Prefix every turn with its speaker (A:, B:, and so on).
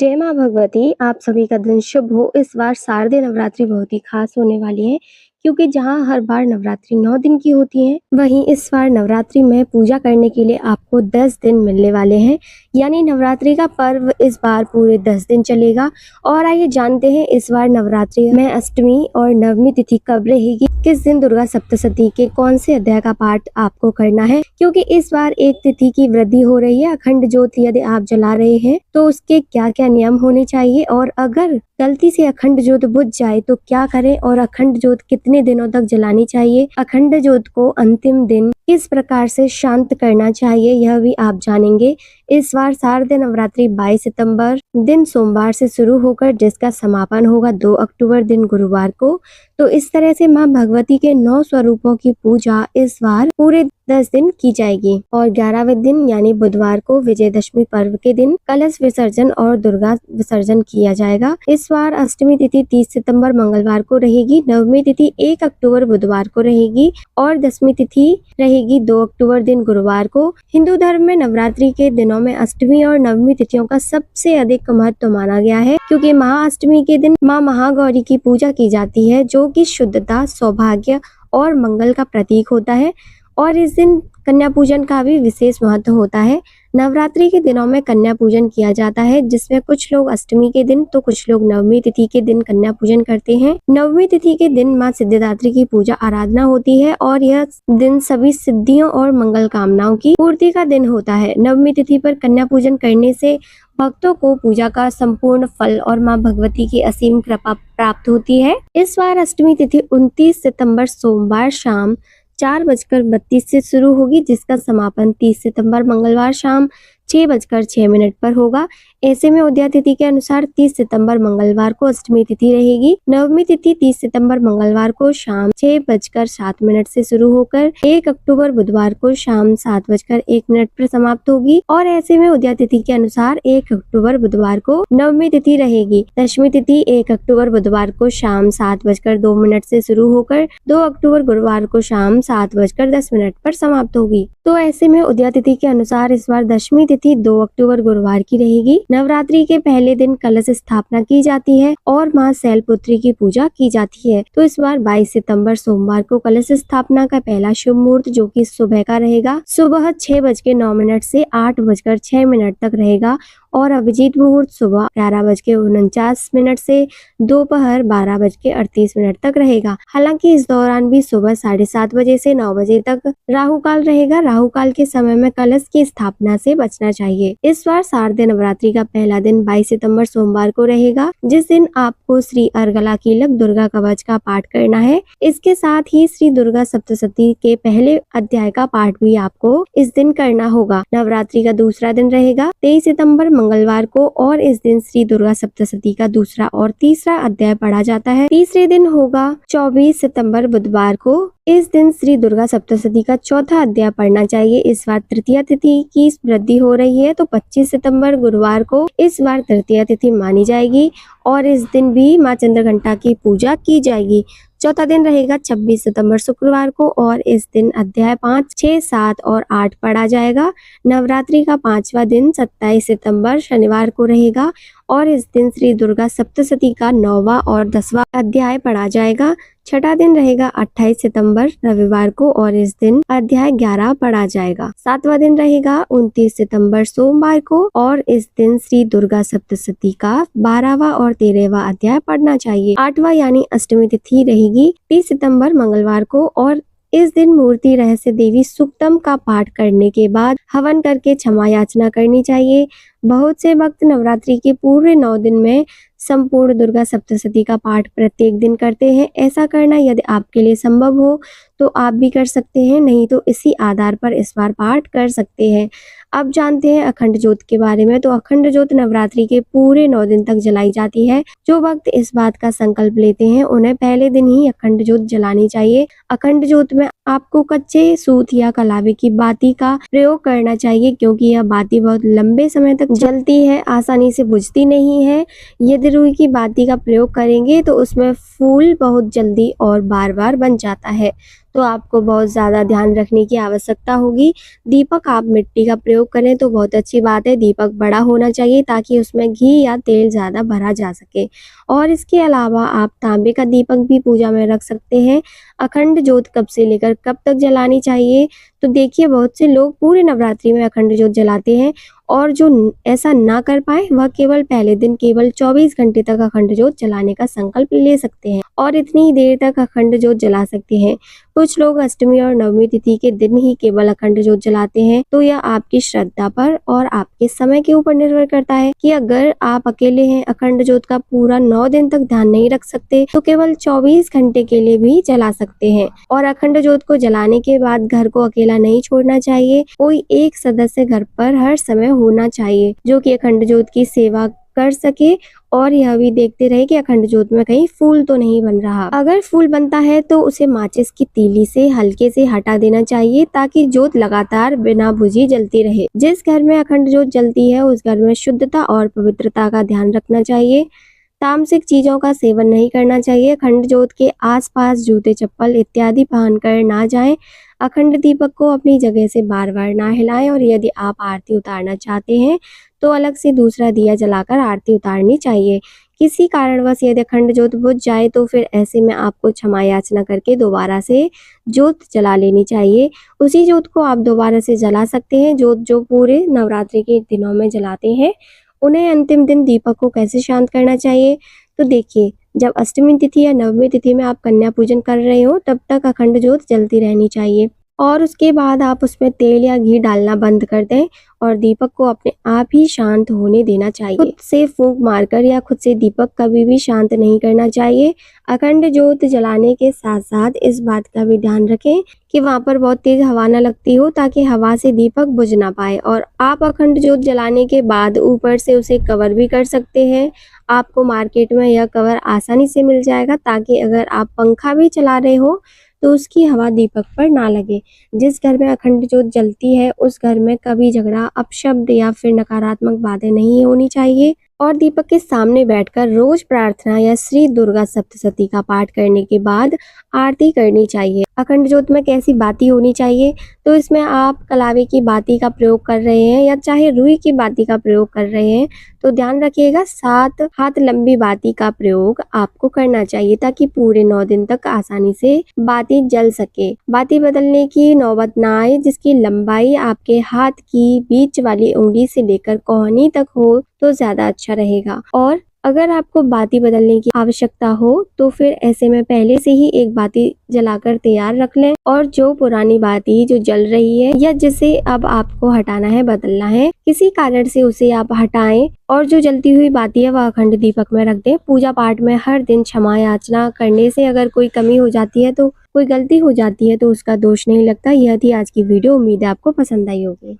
A: जय माँ भगवती, आप सभी का दिन शुभ हो। इस बार शारदीय नवरात्रि बहुत ही खास होने वाली है, क्योंकि जहाँ हर बार नवरात्रि 9 दिन की होती है, वहीं इस बार नवरात्रि में पूजा करने के लिए आपको 10 दिन मिलने वाले हैं। यानी नवरात्रि का पर्व इस बार पूरे 10 दिन चलेगा। और आइए जानते हैं इस बार नवरात्रि में अष्टमी और नवमी तिथि कब रहेगी, किस दिन दुर्गा सप्तशती के कौन से अध्याय का पाठ आपको करना है। क्योंकि इस बार एक तिथि की वृद्धि हो रही है। अखंड ज्योत यदि आप जला रहे हैं तो उसके क्या क्या नियम होने चाहिए, और अगर गलती से अखंड ज्योत बुझ जाए तो क्या करें, और अखंड ज्योत कितने दिनों तक जलानी चाहिए, अखंड ज्योत को अंतिम दिन किस प्रकार से शांत करना चाहिए, यह भी आप जानेंगे। इस बार शारदीय नवरात्रि 22 सितंबर दिन सोमवार से शुरू होकर जिसका समापन होगा 2 अक्टूबर दिन गुरुवार को। तो इस तरह से माँ भगवती के 9 स्वरूपों की पूजा इस बार पूरे 10 दिन की जाएगी। और 11वें दिन यानी बुधवार को विजयदशमी पर्व के दिन कलश विसर्जन और दुर्गा विसर्जन किया जाएगा। इस बार अष्टमी तिथि 30 सितंबर मंगलवार को रहेगी, नवमी तिथि 1 अक्टूबर बुधवार को रहेगी और 10वीं तिथि रहेगी 2 अक्टूबर दिन गुरुवार को। हिंदू धर्म में नवरात्रि के दिनों में अष्टमी और नवमी तिथियों का सबसे अधिक महत्व माना गया है, क्योंकि महाअष्टमी के दिन माँ महागौरी की पूजा की जाती है, जो कि शुद्धता, सौभाग्य और मंगल का प्रतीक होता है। और इस दिन कन्या पूजन का भी विशेष महत्व होता है। नवरात्रि के दिनों में कन्या पूजन किया जाता है, जिसमें कुछ लोग अष्टमी के दिन तो कुछ लोग नवमी तिथि के दिन कन्या पूजन करते हैं। नवमी तिथि के दिन माँ सिद्धिदात्री की पूजा आराधना होती है, और यह दिन सभी सिद्धियों और मंगल कामनाओं की पूर्ति का दिन होता है। नवमी तिथि पर कन्या पूजन करने से भक्तों को पूजा का संपूर्ण फल और माँ भगवती की असीम कृपा प्राप्त होती है। इस बार अष्टमी तिथि 29 सितंबर सोमवार शाम 4:32 से शुरू होगी, जिसका समापन 30 सितंबर मंगलवार शाम 6:06 पर होगा। ऐसे में उदया तिथि के अनुसार 30 सितंबर मंगलवार को अष्टमी तिथि रहेगी। नवमी तिथि 30 सितंबर मंगलवार को शाम 6:07 से शुरू होकर 1 अक्टूबर बुधवार को शाम 7:01 पर समाप्त होगी। और ऐसे में उदया तिथि के अनुसार 1 अक्टूबर बुधवार को नवमी तिथि रहेगी। दशमी तिथि 1 अक्टूबर बुधवार को शाम 7:02 से शुरू होकर 2 अक्टूबर गुरुवार को शाम 7:10 पर समाप्त होगी। तो ऐसे में उदया तिथि के अनुसार इस बार दशमी तिथि 2 अक्टूबर गुरुवार की रहेगी। नवरात्रि के पहले दिन कलश स्थापना की जाती है और माँ शैलपुत्री की पूजा की जाती है। तो इस बार 22 सितंबर सोमवार को कलश स्थापना का पहला शुभ मुहूर्त, जो कि सुबह का रहेगा, सुबह 6:09 से 8:06 तक रहेगा। और अभिजीत मुहूर्त सुबह 11:49 से दोपहर 12:38 तक रहेगा। हालांकि इस दौरान भी सुबह 7:30 बजे से 9 बजे तक राहु काल रहेगा। राहु काल के समय में कलश की स्थापना से बचना चाहिए। इस बार शारदीय नवरात्रि का पहला दिन 22 सितंबर सोमवार को रहेगा, जिस दिन आपको श्री अर्गला कीलक दुर्गा कवच का पाठ करना है। इसके साथ ही श्री दुर्गा सप्तशती के पहले अध्याय का पाठ भी आपको इस दिन करना होगा। नवरात्रि का दूसरा दिन रहेगा 23 सितंबर मंगलवार को, और इस दिन श्री दुर्गा सप्तशती का दूसरा और तीसरा अध्याय पढ़ा जाता है। तीसरे दिन होगा 24 सितंबर बुधवार को। इस दिन श्री दुर्गा सप्तशती का चौथा अध्याय पढ़ना चाहिए। इस बार तृतीया तिथि की वृद्धि हो रही है, तो 25 सितंबर गुरुवार को इस बार तृतीया तिथि मानी जाएगी, और इस दिन भी माँ चंद्रघंटा की पूजा की जाएगी। चौथा दिन रहेगा 26 सितंबर शुक्रवार को, और इस दिन अध्याय 5, 6, 7 और 8 पढ़ा जाएगा। नवरात्रि का 5वां दिन 27 सितंबर शनिवार को रहेगा, और इस दिन श्री दुर्गा सप्तशती का 9वां और 10वां अध्याय पढ़ा जाएगा। छठा दिन रहेगा 28 सितंबर रविवार को, और इस दिन अध्याय 11 पढ़ा जाएगा। 7वां दिन रहेगा 29 सितंबर सोमवार को, और इस दिन श्री दुर्गा सप्तशती का 12वां और 13वां अध्याय पढ़ना चाहिए। 8वां यानी अष्टमी तिथि रहेगी 30 सितंबर मंगलवार को, और इस दिन मूर्ति रहस्य देवी सूक्तम का पाठ करने के बाद हवन करके क्षमा याचना करनी चाहिए। बहुत से भक्त नवरात्रि के पूरे 9 दिन में संपूर्ण दुर्गा सप्तशती का पाठ प्रत्येक दिन करते हैं। ऐसा करना यदि आपके लिए संभव हो तो आप भी कर सकते हैं, नहीं तो इसी आधार पर इस बार पाठ कर सकते हैं। अब जानते हैं अखंड ज्योत के बारे में। तो अखंड ज्योत नवरात्रि के पूरे 9 दिन तक जलाई जाती है। जो भक्त इस बात का संकल्प लेते हैं उन्हें पहले दिन ही अखंड ज्योत जलानी चाहिए। अखंड ज्योत में आपको कच्चे सूत या कलावे की बाती का प्रयोग करना चाहिए, क्योंकि यह बाती बहुत लंबे समय तक जलती है, आसानी से बुझती नहीं है। यदि रुई की बाती का प्रयोग करेंगे तो उसमें फूल बहुत जल्दी और बार बार बन जाता है। तो आपको बहुत ज़्यादा ध्यान रखने की आवश्यकता होगी। दीपक आप मिट्टी का प्रयोग करें तो बहुत अच्छी बात है। दीपक बड़ा होना चाहिए ताकि उसमें घी या तेल ज़्यादा भरा जा सके। और इसके अलावा आप तांबे का दीपक भी पूजा में रख सकते हैं। अखंड ज्योत कब से लेकर कब तक जलानी चाहिए? तो देखिए, बहुत से लोग पूरे नवरात्रि में अखंड ज्योत जलाते हैं और जो ऐसा ना कर पाए वह केवल पहले दिन केवल 24 घंटे तक अखंड ज्योत जलाने का संकल्प ले सकते हैं और इतनी देर तक अखंड ज्योत जला सकते हैं। कुछ लोग अष्टमी और नवमी तिथि के दिन ही केवल अखंड ज्योत जलाते हैं। तो यह आपकी श्रद्धा पर और आपके समय के ऊपर निर्भर करता है कि अगर आप अकेले हैं, अखंड ज्योत का पूरा 9 दिन तक ध्यान नहीं रख सकते तो केवल 24 घंटे के लिए भी जला सकते हैं। और अखंड ज्योत को जलाने के बाद घर को अकेला नहीं छोड़ना चाहिए। कोई एक सदस्य घर पर हर समय होना चाहिए जो कि अखंड ज्योत की सेवा कर सके और यह भी देखते रहे कि अखंड ज्योत में कहीं फूल तो नहीं बन रहा। अगर फूल बनता है तो उसे माचिस की तीली से हल्के से हटा देना चाहिए ताकि ज्योत लगातार बिना बुझी जलती रहे। जिस घर में अखंड ज्योत जलती है उस घर में शुद्धता और पवित्रता का ध्यान रखना चाहिए। तामसिक चीजों का सेवन नहीं करना चाहिए। अखंड ज्योत के आसपास जूते चप्पल इत्यादि पहनकर ना जाएं। अखंड दीपक को अपनी जगह से बार बार ना हिलाएं और यदि आप आरती उतारना चाहते हैं तो अलग से दूसरा दिया जलाकर आरती उतारनी चाहिए। किसी कारणवश यदि अखंड ज्योत बुझ जाए तो फिर ऐसे में आपको क्षमा याचना करके दोबारा से ज्योत जला लेनी चाहिए। उसी ज्योत को आप दोबारा से जला सकते हैं। ज्योत जो पूरे नवरात्रि के दिनों में जलाते हैं उन्हें अंतिम दिन दीपक को कैसे शांत करना चाहिए? तो देखिए, जब अष्टमी तिथि या नवमी तिथि में आप कन्या पूजन कर रहे हो तब तक अखंड ज्योत जलती रहनी चाहिए और उसके बाद आप उसमें तेल या घी डालना बंद कर दें और दीपक को अपने आप ही शांत होने देना चाहिए। खुद से फूंक मारकर या खुद से दीपक कभी भी शांत नहीं करना चाहिए। अखंड ज्योत जलाने के साथ साथ इस बात का भी ध्यान रखें कि वहां पर बहुत तेज हवा न लगती हो ताकि हवा से दीपक बुझ ना पाए। और आप अखंड ज्योत जलाने के बाद ऊपर से उसे कवर भी कर सकते हैं। आपको मार्केट में यह कवर आसानी से मिल जाएगा ताकि अगर आप पंखा भी चला रहे हो तो उसकी हवा दीपक पर ना लगे। जिस घर में अखंड ज्योत जलती है उस घर में कभी झगड़ा, अपशब्द या फिर नकारात्मक बातें नहीं होनी चाहिए। और दीपक के सामने बैठकर रोज प्रार्थना या श्री दुर्गा सप्तशती का पाठ करने के बाद आरती करनी चाहिए। अखंड ज्योत में कैसी बाती होनी चाहिए? तो इसमें आप कलावे की बाती का प्रयोग कर रहे हैं या चाहे रुई की बाती का प्रयोग कर रहे हैं तो ध्यान रखिएगा 7 हाथ लंबी बाती का प्रयोग आपको करना चाहिए ताकि पूरे 9 दिन तक आसानी से बाती जल सके। बाती बदलने की नौबत ना आए जिसकी लंबाई आपके हाथ की बीच वाली उंगली से लेकर कोहनी तक हो तो ज्यादा अच्छा रहेगा। और अगर आपको बाती बदलने की आवश्यकता हो तो फिर ऐसे में पहले से ही एक बाती जलाकर तैयार रख लें और जो पुरानी बाती जो जल रही है या जिसे अब आपको हटाना है, बदलना है, किसी कारण से उसे आप हटाएं और जो जलती हुई बाती है वह अखंड दीपक में रख दें। पूजा पाठ में हर दिन क्षमा याचना करने से अगर कोई कमी हो जाती है तो कोई गलती हो जाती है तो उसका दोष नहीं लगता। यह थी आज की वीडियो। उम्मीद है आपको पसंद आई होगी।